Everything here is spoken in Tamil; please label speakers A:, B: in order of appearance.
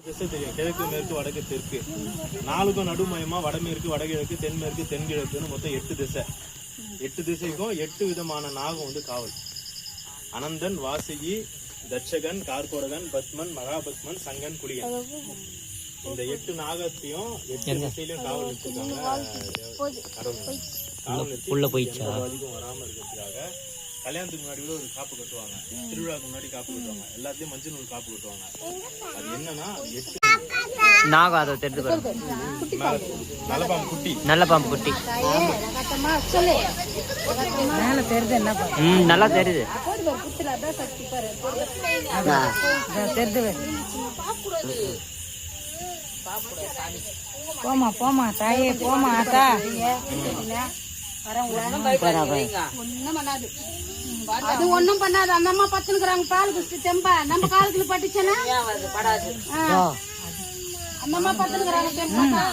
A: திசை தெரியும், கிழக்கு மேற்கு வடக்கு தெற்கு. 4க்கும் நடுமயமா வடமேற்கு வடகிழக்கு தென்மேற்கு தென்கிழக்குன்னு மொத்தம் 8 திசை. 8 திசைக்கும் 8 விதமான நாகம் வந்து காவல். அனந்தன், வாசுகி, தட்சகன், கார்கோடகன், பத்மன், மகாபத்மன், சங்கன், குளிகன். இந்த 8 நாகத்தையும் 8 திசையிலும் காவல் நிறுத்திருக்காங்க. காவல் நிறுத்தி அதிகம் வராம இருக்கிறதுக்காக கல்யாணத்துக்கு முன்னாடி கூட ஒரு காப்பு கட்டுவாங்க, திருவிழாக்கு முன்னாடி காப்பு கட்டுவாங்க, எல்லாத்தையும் மஞ்சள் நூல் காப்பு கட்டுவாங்க. அது என்னன்னா 8
B: நாகம். அதை தெரிந்து
A: நல்ல பாம்பு குட்டி,
B: நல்ல பாம்பு குட்டி நல்லா தெரியுது.
C: போமா போமா தாயே போமா ஆத்தா. அது ஒண்ணும் பண்ணாது. அந்த அம்மா பத்துனுக்குறாங்க பால் குடிச்சு தெம்பா. நம்ம காலத்துல பட்டுச்சுன்னா அந்த அம்மா பத்துனுக்குறாங்க தெம்பா.